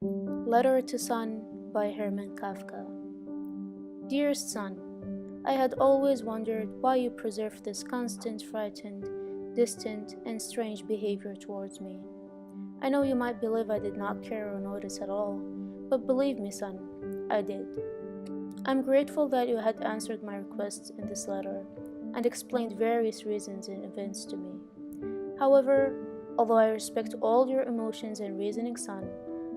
Letter to Son by Hermann Kafka. Dearest son, I had always wondered why you preserved this constant, frightened, distant, and strange behavior towards me. I know you might believe I did not care or notice at all, but believe me, son, I did. I'm grateful that you had answered my requests in this letter and explained various reasons and events to me. However, although I respect all your emotions and reasoning, son,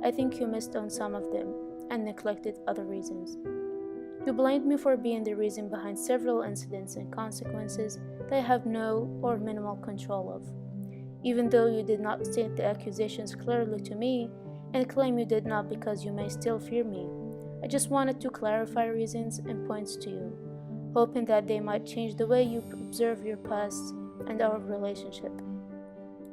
I think you missed on some of them and neglected other reasons. You blamed me for being the reason behind several incidents and consequences that I have no or minimal control of. Even though you did not state the accusations clearly to me and claim you did not because you may still fear me, I just wanted to clarify reasons and points to you, hoping that they might change the way you observe your past and our relationship.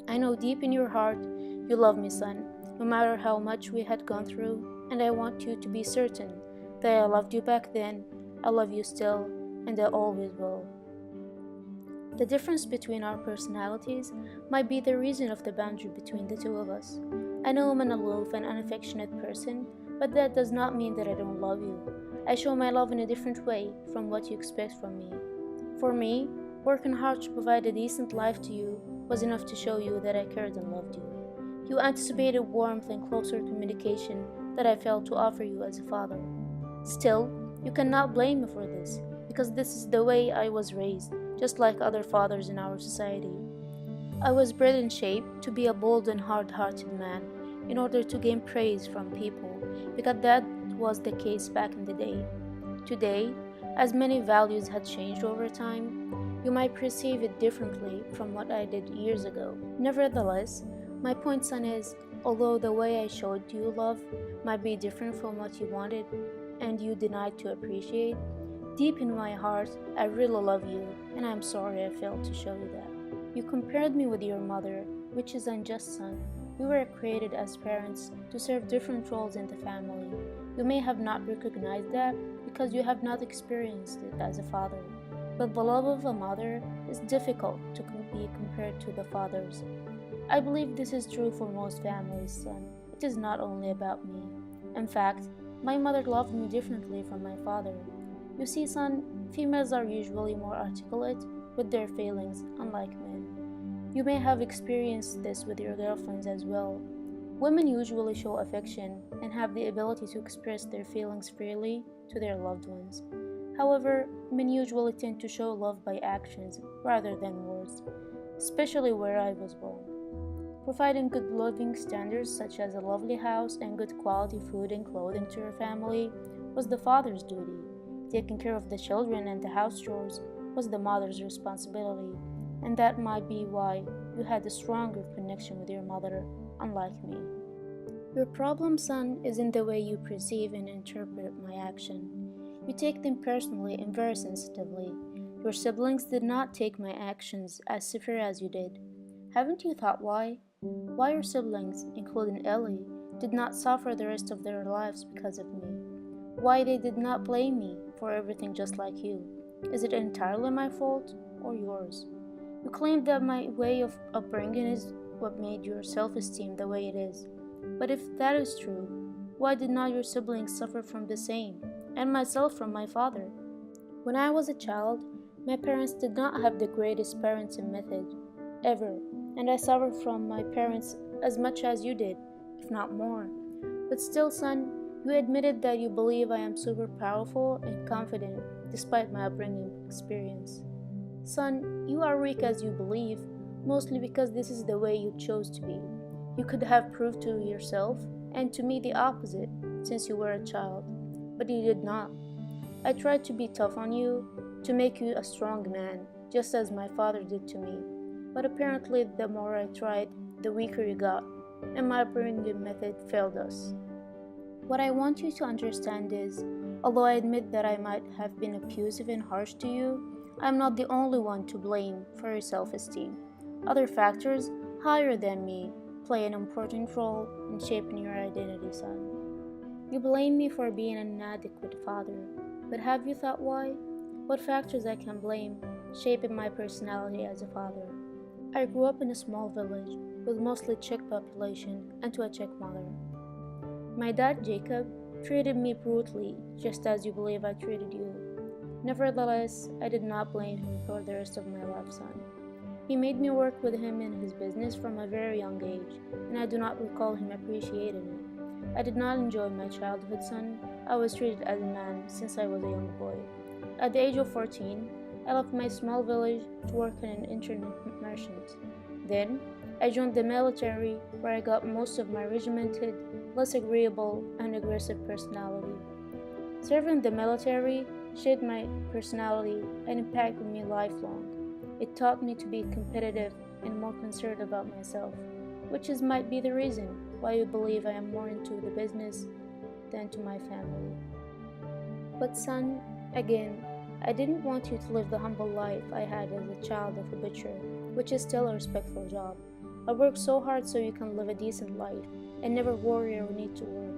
I know deep in your heart you love me, son, no matter how much we had gone through, and I want you to be certain that I loved you back then, I love you still, and I always will. The difference between our personalities might be the reason of the boundary between the two of us. I know I'm an aloof and unaffectionate person, but that does not mean that I don't love you. I show my love in a different way from what you expect from me. For me, working hard to provide a decent life to you was enough to show you that I cared and loved you. You anticipated warmth and closer communication that I failed to offer you as a father. Still, you cannot blame me for this, because this is the way I was raised, just like other fathers in our society. I was bred and shaped to be a bold and hard-hearted man in order to gain praise from people, because that was the case back in the day. Today, as many values had changed over time, you might perceive it differently from what I did years ago. Nevertheless, my point, son, is although the way I showed you love might be different from what you wanted and you denied to appreciate, deep in my heart, I really love you, and I'm sorry I failed to show you that. You compared me with your mother, which is unjust, son. We were created as parents to serve different roles in the family. You may have not recognized that because you have not experienced it as a father. But the love of a mother is difficult to be compared to the father's. I believe this is true for most families, son. It is not only about me. In fact, my mother loved me differently from my father. You see, son, females are usually more articulate with their feelings, unlike men. You may have experienced this with your girlfriends as well. Women usually show affection and have the ability to express their feelings freely to their loved ones. However, men usually tend to show love by actions rather than words, especially where I was born. Providing good living standards such as a lovely house and good quality food and clothing to your family was the father's duty. Taking care of the children and the house chores was the mother's responsibility, and that might be why you had a stronger connection with your mother, unlike me. Your problem, son, is in the way you perceive and interpret my action. You take them personally and very sensitively. Your siblings did not take my actions as severe as you did. Haven't you thought why? Why your siblings, including Ellie, did not suffer the rest of their lives because of me? Why they did not blame me for everything just like you? Is it entirely my fault or yours? You claim that my way of upbringing is what made your self-esteem the way it is. But if that is true, why did not your siblings suffer from the same, and myself from my father? When I was a child, my parents did not have the greatest parenting method ever, and I suffered from my parents as much as you did, if not more. But still, son, you admitted that you believe I am super powerful and confident despite my upbringing experience. Son, you are weak as you believe, mostly because this is the way you chose to be. You could have proved to yourself and to me the opposite since you were a child, but you did not. I tried to be tough on you, to make you a strong man, just as my father did to me. But apparently the more I tried, the weaker you got, and my upbringing method failed us. What I want you to understand is, although I admit that I might have been abusive and harsh to you, I am not the only one to blame for your self-esteem. Other factors, higher than me, play an important role in shaping your identity, son. You blame me for being an inadequate father, but have you thought why? What factors I can blame shaping my personality as a father? I grew up in a small village with mostly Czech population and to a Czech mother. My dad, Jacob, treated me brutally, just as you believe I treated you. Nevertheless, I did not blame him for the rest of my life, son. He made me work with him in his business from a very young age, and I do not recall him appreciating it. I did not enjoy my childhood, son. I was treated as a man since I was a young boy. At the age of 14, I left my small village to work in an internet merchant. Then, I joined the military, where I got most of my regimented, less agreeable, and aggressive personality. Serving the military shaped my personality and impacted me lifelong. It taught me to be competitive and more concerned about myself, which might be the reason why you believe I am more into the business than to my family. But son, again, I didn't want you to live the humble life I had as a child of a butcher, which is still a respectful job. I worked so hard so you can live a decent life and never worry or need to work.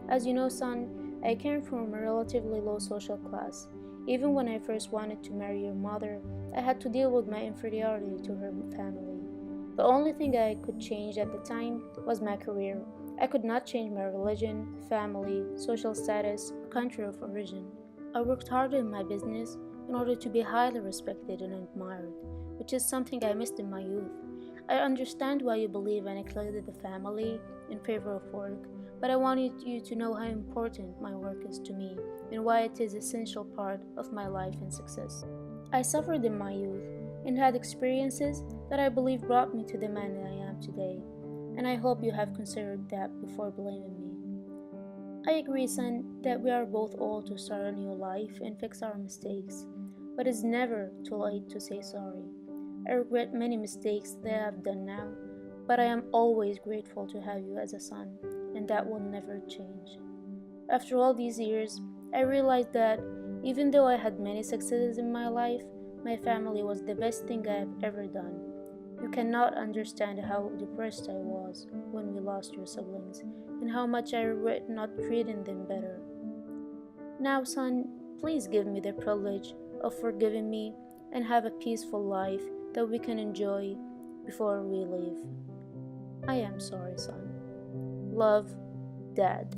As you know, son, I came from a relatively low social class. Even when I first wanted to marry your mother, I had to deal with my inferiority to her family. The only thing I could change at the time was my career. I could not change my religion, family, social status, or country of origin. I worked hard in my business in order to be highly respected and admired, which is something I missed in my youth. I understand why you believe I neglected the family in favor of work, but I wanted you to know how important my work is to me and why it is an essential part of my life and success. I suffered in my youth and had experiences that I believe brought me to the man that I am today, and I hope you have considered that before blaming me. I agree, son, that we are both old to start a new life and fix our mistakes, but it's never too late to say sorry. I regret many mistakes that I have done now, but I am always grateful to have you as a son, and that will never change. After all these years, I realized that even though I had many successes in my life, my family was the best thing I have ever done. You cannot understand how depressed I was when we lost your siblings, and how much I regret not treating them better. Now, son, please give me the privilege of forgiving me and have a peaceful life that we can enjoy before we leave. I am sorry, son. Love, Dad.